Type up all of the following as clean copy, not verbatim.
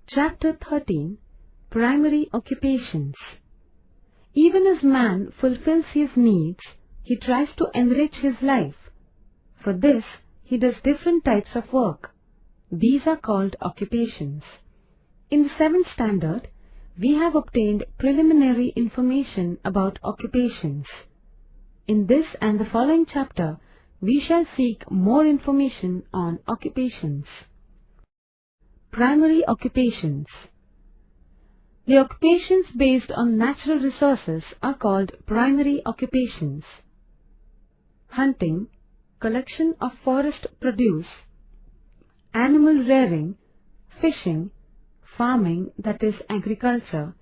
Chapter 13. Primary Occupations. Even as man fulfills his needs, he tries to enrich his life. For this, he does different types of work. These are called occupations. In the 7th standard, we have obtained preliminary information about occupations. In this and the following chapter, we shall seek more information on occupations. Primary occupations. The occupations based on natural resources are called primary occupations. Hunting, collection of forest produce, animal rearing, fishing, farming, that is agriculture,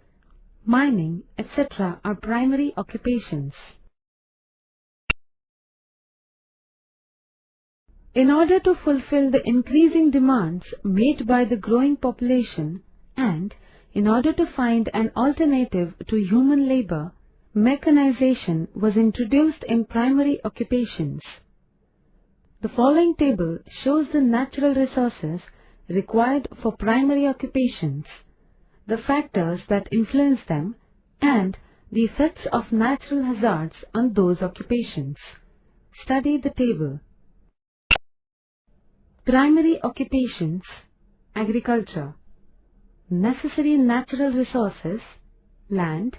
mining, etc. are primary occupations. In order to fulfill the increasing demands made by the growing population and in order to find an alternative to human labor, mechanization was introduced in primary occupations. The following table shows the natural resources required for primary occupations, the factors that influence them, and the effects of natural hazards on those occupations. Study the table. Primary occupations. Agriculture. Necessary natural resources: land,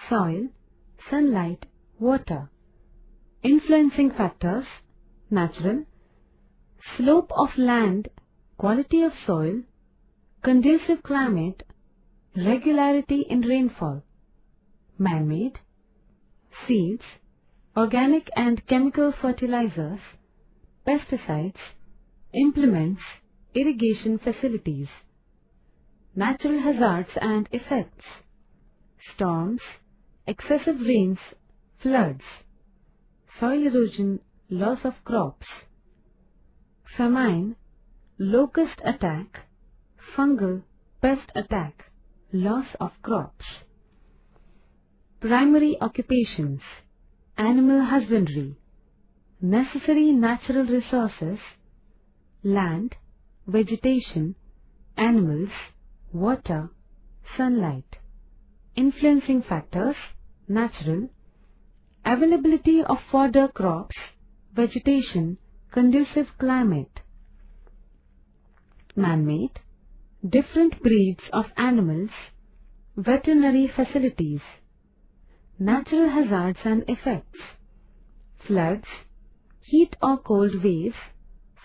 soil, sunlight, water. Influencing factors: natural, slope of land, quality of soil, conducive climate, regularity in rainfall. Man-made: seeds, organic and chemical fertilizers, pesticides, implements, irrigation facilities. Natural hazards and effects: storms, excessive rains, floods, soil erosion, loss of crops, famine, locust attack, fungal pest attack, loss of crops. Primary occupations. Animal husbandry. Necessary natural resources: land, vegetation, animals, water, sunlight. Influencing factors: natural, availability of fodder crops, vegetation, conducive climate. Man-made: different breeds of animals, veterinary facilities. Natural hazards and effects: floods, heat or cold waves,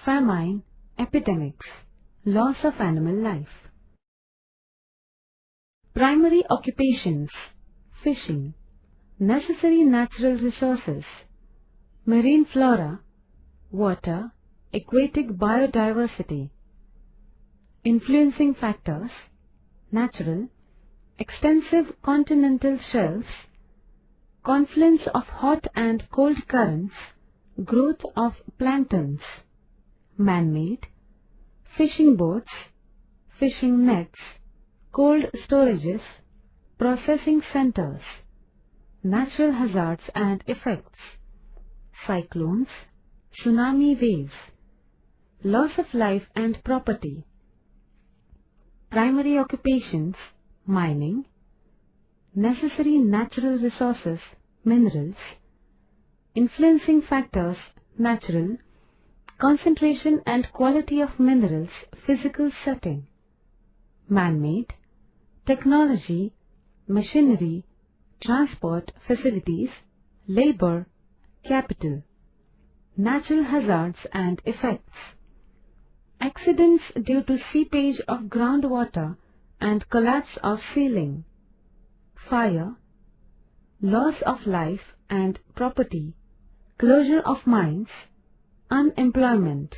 famine, epidemics, loss of animal life. Primary occupations. Fishing. Necessary natural resources: marine flora, water, aquatic biodiversity. Influencing factors: natural, extensive continental shelves, confluence of hot and cold currents, growth of planktons. Man-made: fishing boats, fishing nets, cold storages, processing centers. Natural hazards and effects: cyclones, tsunami waves, loss of life and property. Primary occupations. Mining. Necessary natural resources: minerals. Influencing factors: natural, concentration and quality of minerals, physical setting. Man-made: technology, machinery, transport facilities, labor, capital. Natural hazards and effects: accidents due to seepage of groundwater and collapse of ceiling, fire, loss of life and property, closure of mines, unemployment.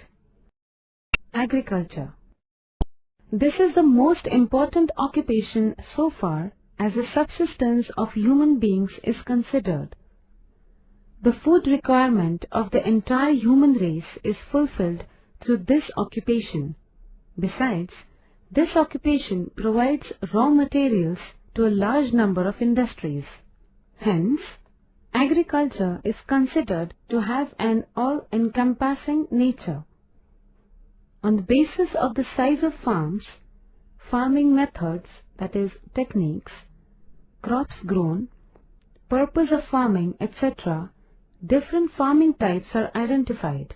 Agriculture. This is the most important occupation so far as the subsistence of human beings is considered. The food requirement of the entire human race is fulfilled through this occupation. Besides, this occupation provides raw materials to a large number of industries. Hence, agriculture is considered to have an all-encompassing nature. On the basis of the size of farms, farming methods, that is, techniques, crops grown, purpose of farming, etc., different farming types are identified.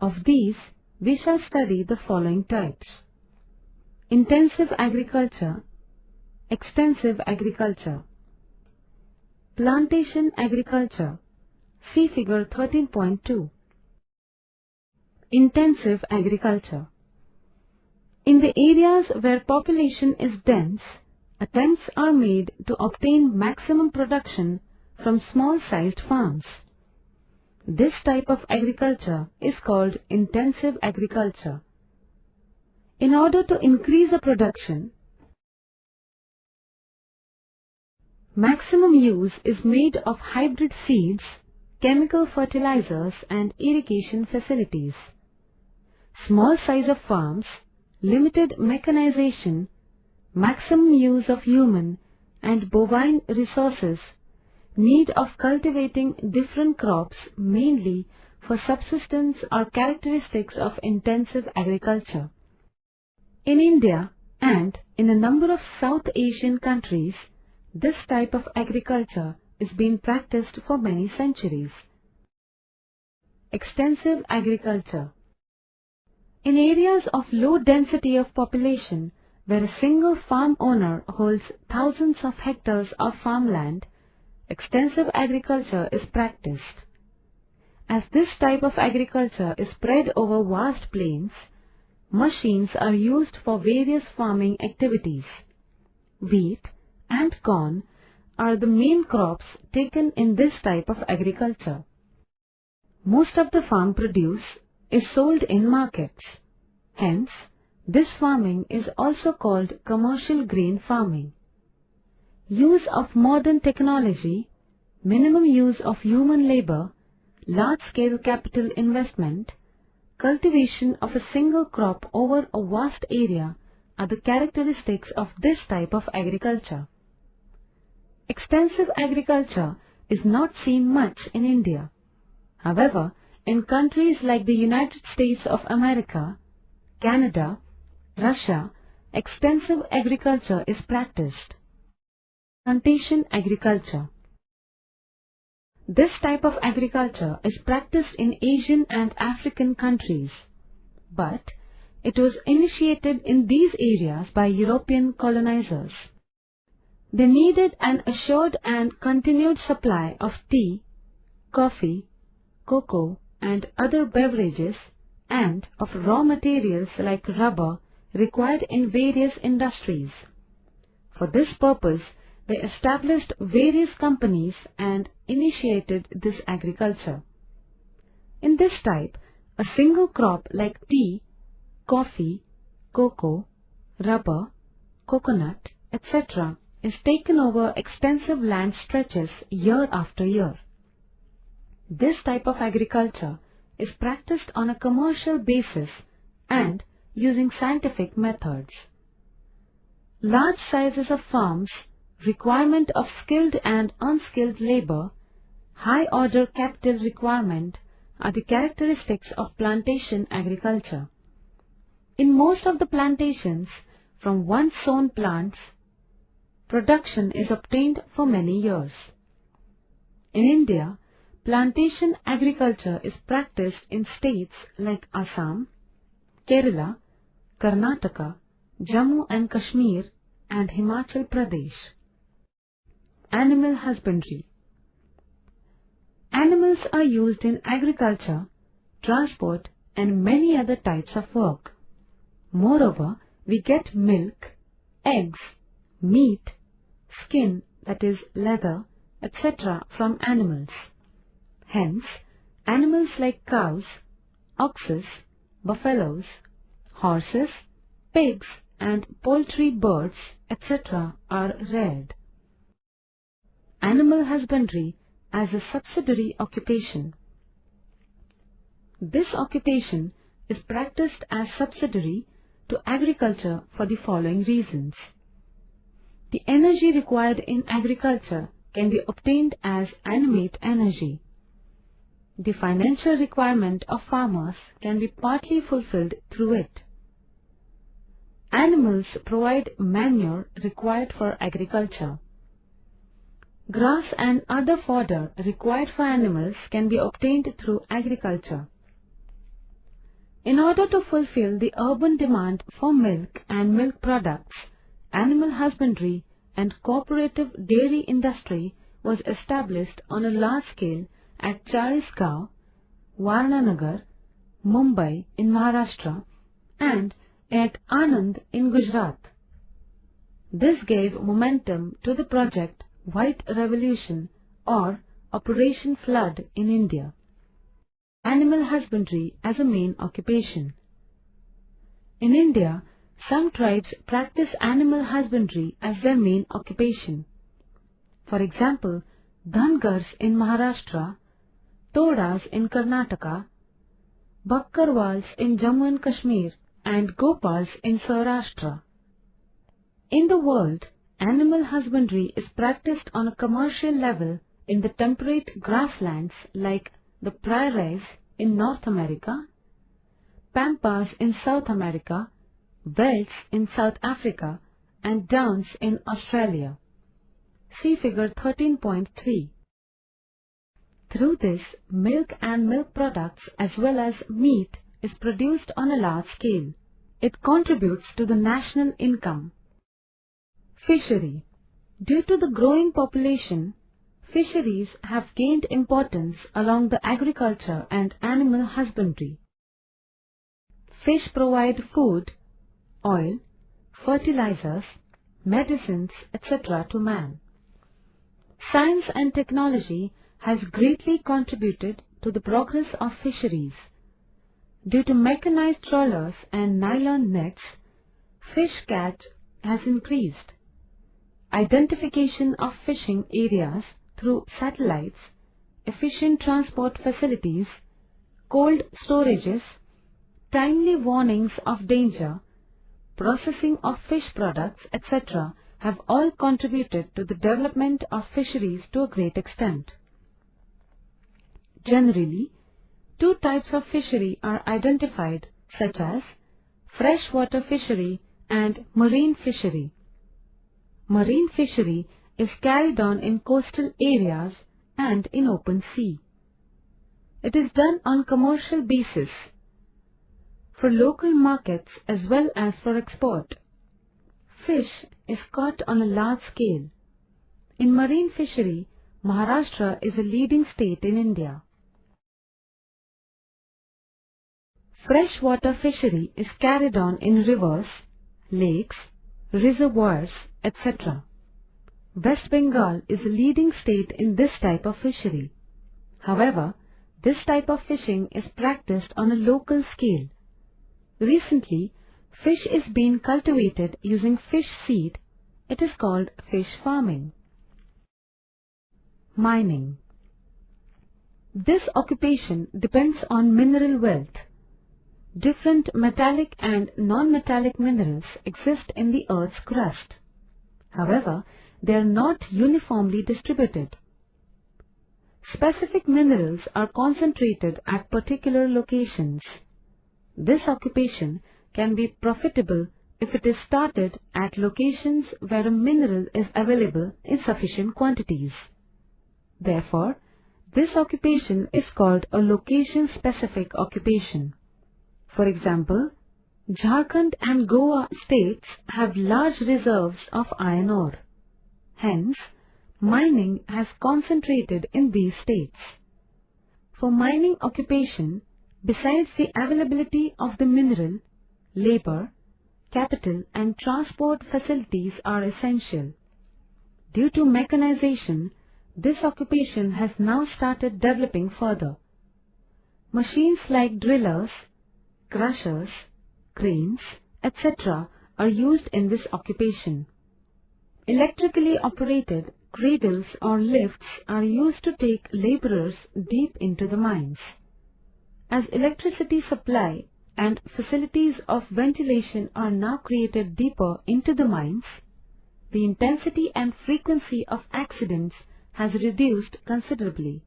Of these, we shall study the following types: intensive agriculture, extensive agriculture, plantation agriculture. See figure 13.2. Intensive agriculture. In the areas where population is dense, attempts are made to obtain maximum production from small-sized farms. This type of agriculture is called intensive agriculture. In order to increase the production, maximum use is made of hybrid seeds, chemical fertilizers and irrigation facilities. Small size of farms, limited mechanization, maximum use of human and bovine resources, need of cultivating different crops mainly for subsistence are characteristics of intensive agriculture. In India and in a number of South Asian countries, this type of agriculture is being practiced for many centuries. Extensive agriculture. In areas of low density of population, where a single farm owner holds thousands of hectares of farmland, extensive agriculture is practiced. As this type of agriculture is spread over vast plains, machines are used for various farming activities. Wheat and corn are the main crops taken in this type of agriculture. Most of the farm produce is sold in markets. Hence, this farming is also called commercial grain farming. Use of modern technology, minimum use of human labor, large-scale capital investment, cultivation of a single crop over a vast area are the characteristics of this type of agriculture. Extensive agriculture is not seen much in India. However, in countries like the United States of America, Canada, Russia, extensive agriculture is practiced. Plantation agriculture. This type of agriculture is practiced in Asian and African countries, but it was initiated in these areas by European colonizers. They needed an assured and continued supply of tea, coffee, cocoa and other beverages and of raw materials like rubber required in various industries. For this purpose, they established various companies and initiated this agriculture. In this type, a single crop like tea, coffee, cocoa, rubber, coconut, etc. is taken over extensive land stretches year after year. This type of agriculture is practiced on a commercial basis and using scientific methods. Large sizes of farms, requirement of skilled and unskilled labor, high order capital requirement are the characteristics of plantation agriculture. In most of the plantations, from once sown plants, production is obtained for many years. In India, plantation agriculture is practiced in states like Assam, Kerala, Karnataka, Jammu and Kashmir and Himachal Pradesh. Animal husbandry. Animals are used in agriculture, transport and many other types of work. Moreover, we get milk, eggs, meat, skin, that is leather, etc. from animals. Hence, animals like cows, oxes, buffaloes, horses, pigs and poultry, birds, etc. are reared. Animal husbandry as a subsidiary occupation. This occupation is practiced as subsidiary to agriculture for the following reasons. The energy required in agriculture can be obtained as animate energy. The financial requirement of farmers can be partly fulfilled through it. Animals provide manure required for agriculture. Grass and other fodder required for animals can be obtained through agriculture. In order to fulfill the urban demand for milk and milk products, animal husbandry and cooperative dairy industry was established on a large scale at Charisgaon, Varnanagar, Mumbai in Maharashtra, and at Anand in Gujarat. This gave momentum to the project White Revolution or Operation Flood in India. Animal husbandry as a main occupation. In India, some tribes practice animal husbandry as their main occupation. For example, Dhangars in Maharashtra, Todas in Karnataka, Bakkarwals in Jammu and Kashmir, and Gopals in Saurashtra. In the world, animal husbandry is practiced on a commercial level in the temperate grasslands like the prairies in North America, pampas in South America, velds in South Africa, and downs in Australia. See figure 13.3. Through this, milk and milk products as well as meat is produced on a large scale. It contributes to the national income. Fishery. Due to the growing population, fisheries have gained importance along the agriculture and animal husbandry. Fish provide food, oil, fertilizers, medicines, etc. to man. Science and technology has greatly contributed to the progress of fisheries. Due to mechanized trawlers and nylon nets, fish catch has increased. Identification of fishing areas through satellites, efficient transport facilities, cold storages, timely warnings of danger, processing of fish products, etc. have all contributed to the development of fisheries to a great extent. Generally, two types of fishery are identified, such as freshwater fishery and marine fishery. Marine fishery is carried on in coastal areas and in open sea. It is done on commercial basis for local markets as well as for export. Fish is caught on a large scale. In marine fishery, Maharashtra is a leading state in India. Freshwater fishery is carried on in rivers, lakes, reservoirs, etc. West Bengal is a leading state in this type of fishery. However, this type of fishing is practiced on a local scale. Recently, fish is being cultivated using fish seed. It is called fish farming. Mining. This occupation depends on mineral wealth. Different metallic and non-metallic minerals exist in the Earth's crust. However, they are not uniformly distributed. Specific minerals are concentrated at particular locations. This occupation can be profitable if it is started at locations where a mineral is available in sufficient quantities. Therefore, this occupation is called a location-specific occupation. For example, Jharkhand and Goa states have large reserves of iron ore. Hence, mining has concentrated in these states. For mining occupation, besides the availability of the mineral, labor, capital and transport facilities are essential. Due to mechanization, this occupation has now started developing further. Machines like drillers, crushers, cranes, etc. are used in this occupation. Electrically operated cradles or lifts are used to take laborers deep into the mines. As electricity supply and facilities of ventilation are now created deeper into the mines, the intensity and frequency of accidents has reduced considerably.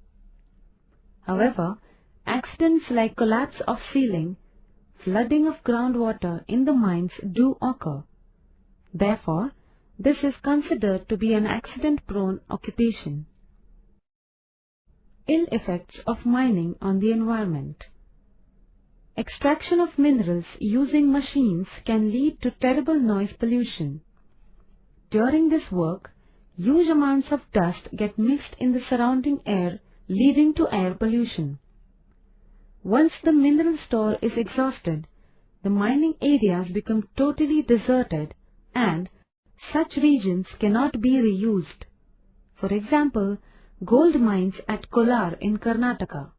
However, accidents like collapse of ceiling, flooding of groundwater in the mines do occur. Therefore, this is considered to be an accident-prone occupation. Ill effects of mining on the environment. Extraction of minerals using machines can lead to terrible noise pollution. During this work, huge amounts of dust get mixed in the surrounding air, leading to air pollution. Once the mineral store is exhausted, the mining areas become totally deserted and such regions cannot be reused. For example, gold mines at Kolar in Karnataka.